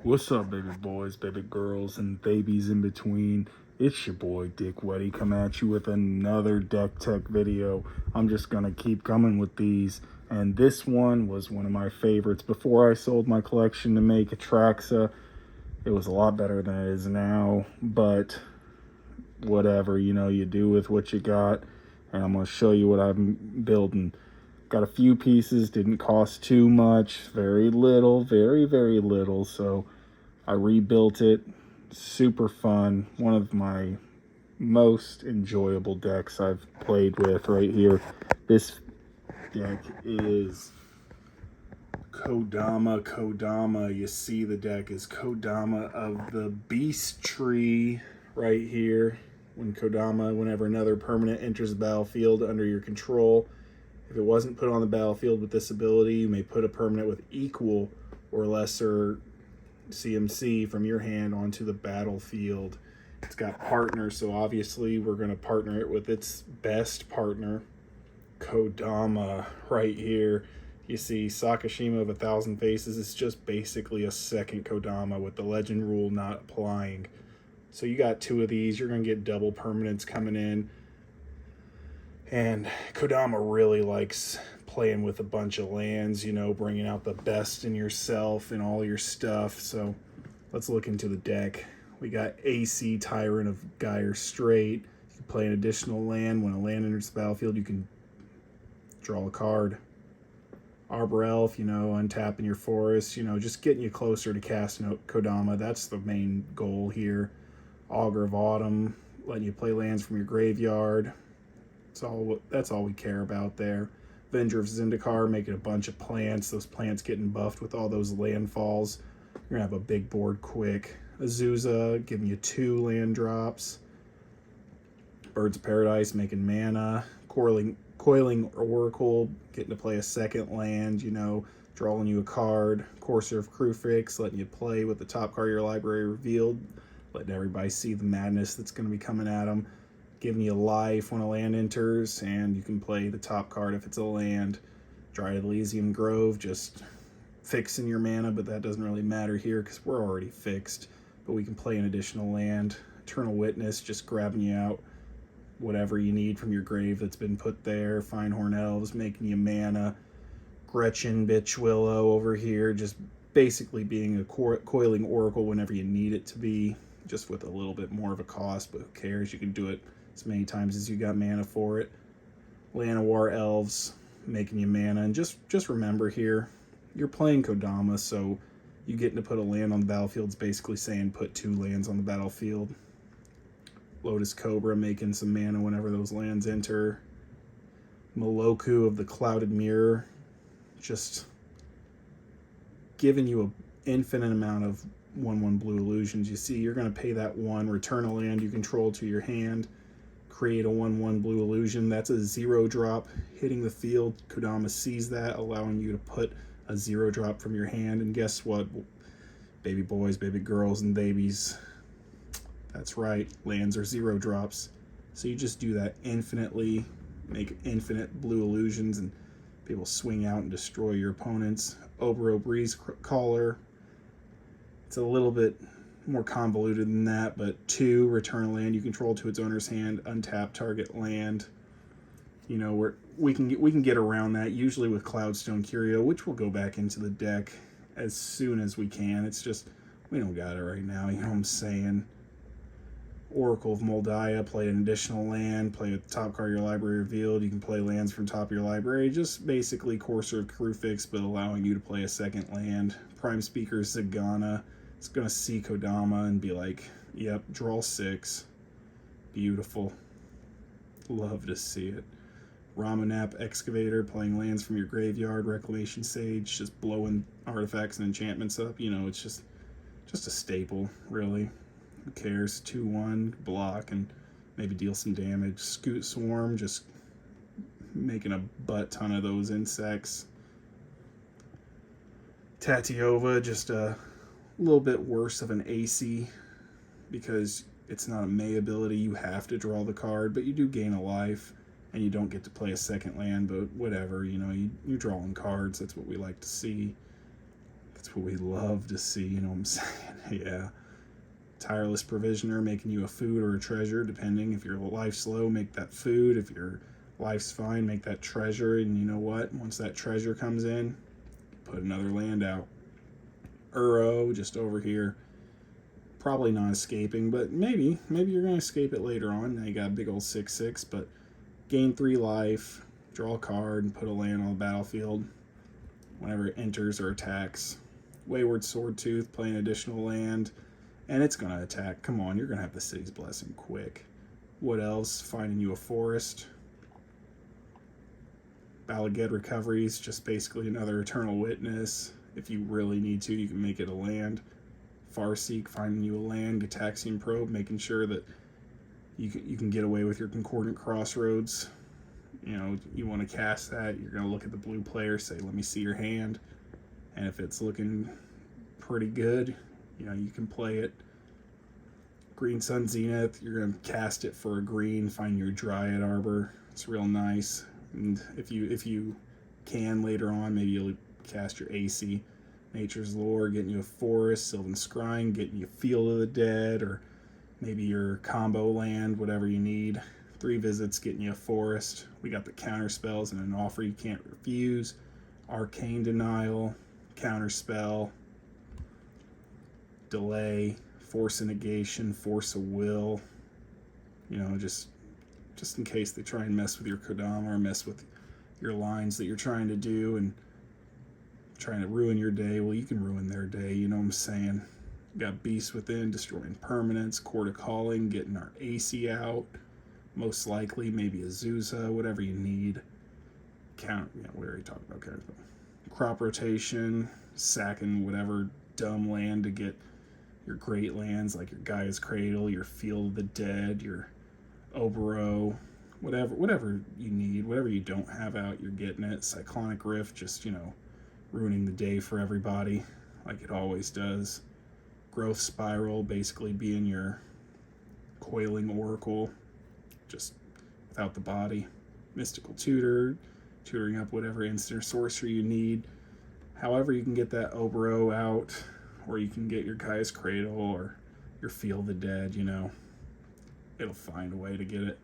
What's up, baby boys, baby girls, and babies in between? It's your boy, Daddy Whetti, coming at you with another deck tech video. I'm just gonna keep coming with these, and this one was one of my favorites. Before I sold my collection to make Atraxa, it was a lot better than it is now, but whatever, you do with what you got, and I'm gonna show you what I'm building. Got a few pieces, didn't cost too much, very little, very little, so I rebuilt it. Super fun. One of my most enjoyable decks I've played with right here. This deck is Kodama. You see the deck is Kodama of the East Tree right here. Whenever another permanent enters the battlefield under your control, if it wasn't put on the battlefield with this ability, you may put a permanent with equal or lesser CMC from your hand onto the battlefield. It's got partners, so obviously we're going to partner it with its best partner, Kodama, right here. You see Sakashima of 1,000 Faces. It's just basically a second Kodama with the legend rule not applying. So you got two of these. You're going to get double permanents coming in. And Kodama really likes playing with a bunch of lands, bringing out the best in yourself and all your stuff. So let's look into the deck. We got AC Tyrant of Gyre Strait. You can play an additional land. When a land enters the battlefield, you can draw a card. Arbor Elf, untapping your forest, just getting you closer to casting Kodama. That's the main goal here. Augur of Autumn, letting you play lands from your graveyard. That's all we care about there. Avenger of Zendikar, making a bunch of plants. Those plants getting buffed with all those landfalls. You're going to have a big board quick. Azusa, giving you 2 land drops. Birds of Paradise, making mana. Coiling Oracle, getting to play a second land, drawing you a card. Courser of Crufix, letting you play with the top card of your library revealed. Letting everybody see the madness that's going to be coming at them. Giving you life when a land enters, and you can play the top card if it's a land. Dryad Elysium Grove, just fixing your mana, but that doesn't really matter here because we're already fixed. But we can play an additional land. Eternal Witness, just grabbing you out whatever you need from your grave that's been put there. Finehorn Elves, making you mana. Gretchen Bitch Willow over here, just basically being a coiling oracle whenever you need it to be, just with a little bit more of a cost, but who cares? You can do it as many times as you got mana for it. Llanowar Elves, making you mana. And just remember here, you're playing Kodama, so you getting to put a land on the battlefield is basically saying put 2 lands on the battlefield. Lotus Cobra, making some mana whenever those lands enter. Moloku of the Clouded Mirror, just giving you an infinite amount of 1/1 blue illusions. You see, you're going to pay that 1, return a land you control to your hand, create a 1/1 blue illusion. That's a 0-drop hitting the field. Kodama sees that, allowing you to put a 0-drop from your hand. And guess what, baby boys, baby girls, and babies? That's right, lands are 0-drops. So you just do that infinitely, make infinite blue illusions, and people swing out and destroy your opponents. Obro Breeze Caller. It's a little bit more convoluted than that, but 2, return land you control to its owner's hand, untap target land. We can get around that usually with Cloudstone Curio, which will go back into the deck as soon as we can. It's just we don't got it right now. You know what I'm saying? Oracle of Moldiah, play an additional land, play with the top card of your library revealed. You can play lands from top of your library, just basically Courser of Crufix, but allowing you to play a second land. Prime Speaker Zagana. It's going to see Kodama and be like, yep, draw 6. Beautiful. Love to see it. Ramanap Excavator, playing lands from your graveyard. Reclamation Sage, just blowing artifacts and enchantments up. It's just a staple, really. Who cares? 2/1, block, and maybe deal some damage. Scoot Swarm, just making a butt ton of those insects. Tatiova, just a little bit worse of an AC because it's not a May ability. You have to draw the card, but you do gain a life, and you don't get to play a second land, but whatever, you're drawing cards. That's what we like to see. That's what we love to see, you know what I'm saying? Yeah. Tireless provisioner, making you a food or a treasure, depending. If your life's low, make that food. If your life's fine, make that treasure. And you know what? Once that treasure comes in, put another land out. Uro, just over here. Probably not escaping, but maybe you're going to escape it later on. Now you got a big old 6/6, but gain 3 life, draw a card, and put a land on the battlefield whenever it enters or attacks. Wayward Swordtooth, play an additional land, and it's going to attack. Come on, you're going to have the City's Blessing quick. What else? Finding you a forest. Balaged Recoveries, just basically another Eternal Witness. If you really need to, you can make it a land. Farseek, finding you a land. Gataxian Probe, making sure that you can get away with your Concordant Crossroads. You know, you want to cast that, you're going to look at the blue player, say, let me see your hand. And if it's looking pretty good, you know, you can play it. Green Sun Zenith, you're going to cast it for a green, find your Dryad Arbor. It's real nice. And if you can later on, maybe you'll cast your AC. Nature's Lore, getting you a forest. Sylvan Scrying, getting you Field of the Dead, or maybe your combo land, whatever you need. 3 visits, getting you a forest. We got the counter spells and an offer you can't refuse. Arcane Denial, counter spell, delay, force of negation, force of will. You know, just in case they try and mess with your Kodama or mess with your lines that you're trying to do and trying to ruin your day. Well, you can ruin their day, you know what I'm saying? Got Beast Within, destroying permanents, Court of Calling, getting our AC out. Most likely, maybe a Azusa, whatever you need. Count, you know, we already talked about counters. Crop rotation, sacking whatever dumb land to get your great lands, like your Gaia's Cradle, your Field of the Dead, your Obero, whatever you need, whatever you don't have out, you're getting it. Cyclonic Rift, just, you know, ruining the day for everybody, like it always does. Growth Spiral, basically being your Coiling Oracle, just without the body. Mystical Tutor, tutoring up whatever instant or sorcery you need. However you can get that Obero out, or you can get your Gaia's Cradle or your Field of the Dead, you know. It'll find a way to get it.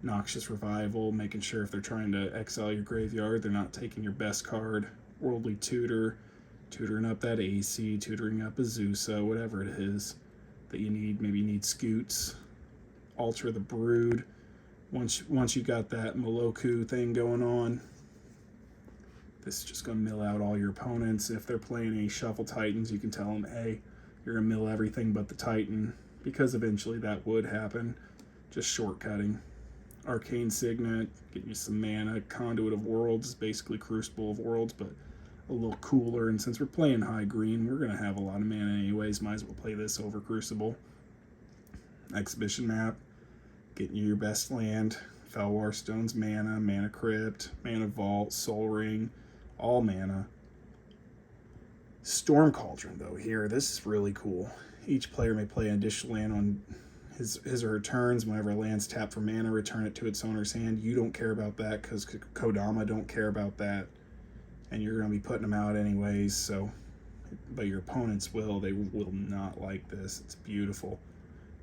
Noxious Revival, making sure if they're trying to exile your graveyard, they're not taking your best card. Worldly Tutor, tutoring up that AC, tutoring up Azusa, whatever it is that you need. Maybe you need Scoots. Alter the Brood. Once you got that Moloku thing going on, this is just going to mill out all your opponents. If they're playing any Shuffle Titans, you can tell them, hey, you're going to mill everything but the Titan, because eventually that would happen. Just shortcutting. Arcane Signet, getting you some mana. Conduit of Worlds is basically Crucible of Worlds, but a little cooler. And since we're playing high green, we're going to have a lot of mana anyways. Might as well play this over Crucible. Exhibition Map, getting you your best land. Felwar Stone's mana, Mana Crypt, Mana Vault, Soul Ring, all mana. Storm Cauldron, though, here, this is really cool. Each player may play an additional land on his or her turns. Whenever a land's tapped for mana, return it to its owner's hand. You don't care about that because Kodama don't care about that. And you're going to be putting them out anyways, so... But your opponents will. They will not like this. It's beautiful.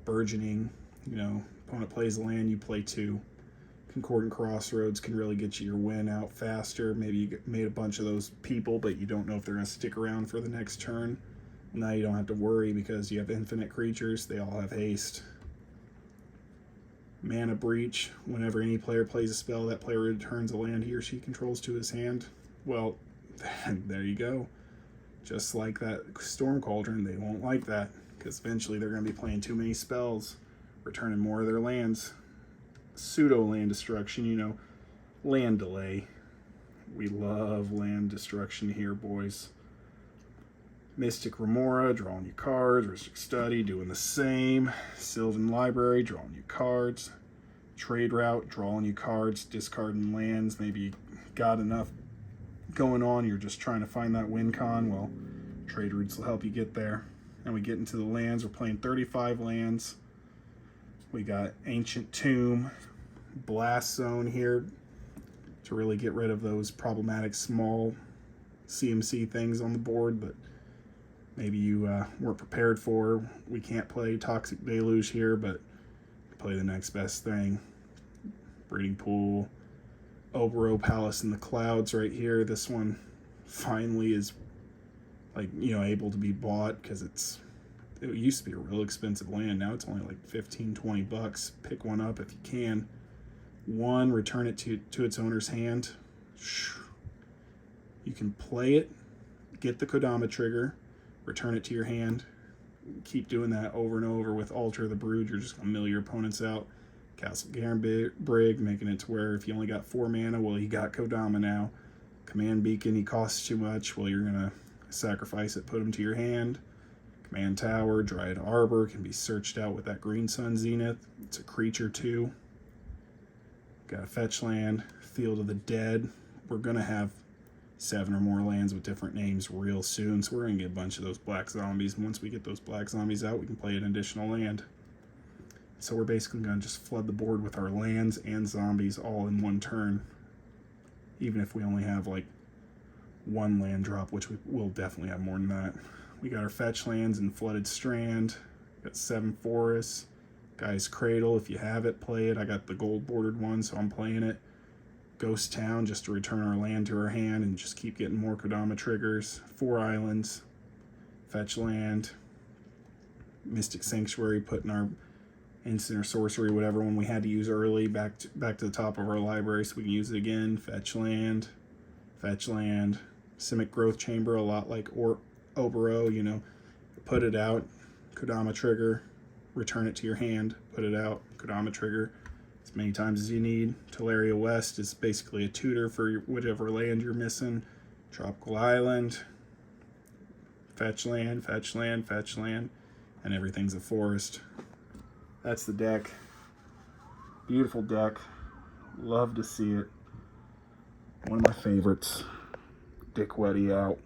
Burgeoning, you know, opponent plays a land, you play 2. Concordant Crossroads can really get you your win out faster. Maybe you made a bunch of those people, but you don't know if they're going to stick around for the next turn. Now you don't have to worry because you have infinite creatures. They all have haste. Mana Breach. Whenever any player plays a spell, that player returns a land he or she controls to his hand. Well, there you go. Just like that Storm Cauldron, they won't like that because eventually they're going to be playing too many spells, returning more of their lands. Pseudo land destruction, you know, land delay. We love land destruction here, boys. Mystic Remora, drawing you cards. Rhystic Study, doing the same. Sylvan Library, drawing you cards. Trade Route, drawing you cards, discarding lands. Maybe you got enough going on, you're just trying to find that win con. Well, trade routes will help you get there. And we get into the lands. We're playing 35 lands. We got Ancient Tomb, Blast Zone here to really get rid of those problematic small CMC things on the board, but maybe you weren't prepared for. We can't play Toxic Deluge here, but play the next best thing. Breeding Pool, Oboro Palace in the Clouds right here. This one finally is like, you know, able to be bought because it used to be a real expensive land. Now it's only like 15-20 bucks. Pick one up if you can. One, return it to its owner's hand. You can play it, get the Kodama trigger, return it to your hand. Keep doing that over and over with Altar the Brood. You're just going to mill your opponents out. Castle Brig, making it to where if you only got 4 mana, well, you got Kodama now. Command Beacon, he costs too much. Well, you're going to sacrifice it, put him to your hand. Command Tower, Dryad Arbor can be searched out with that Green Sun Zenith. It's a creature too. Got a fetch land, Field of the Dead. We're going to have 7 or more lands with different names real soon, so we're going to get a bunch of those black zombies. And once we get those black zombies out, we can play an additional land. So we're basically going to just flood the board with our lands and zombies all in one turn, even if we only have like 1 land drop, which we will definitely have more than that. We got our fetch lands in Flooded Strand, got 7 forests, Guy's Cradle, if you have it, play it. I got the gold bordered one, so I'm playing it. Ghost Town, just to return our land to our hand and just keep getting more Kodama triggers. 4 islands, fetch land. Mystic Sanctuary, putting our instant or sorcery, whatever one we had to use early, back to the top of our library so we can use it again. Fetch land, fetch land. Simic Growth Chamber, a lot like Oboro, you know, put it out, Kodama trigger, return it to your hand, put it out, Kodama trigger, as many times as you need. Teleria West is basically a tutor for whatever land you're missing. Tropical Island, fetch land, fetch land, fetch land, and everything's a forest. That's the deck. Beautiful deck. Love to see it. One of my favorites. Daddy Whetti out.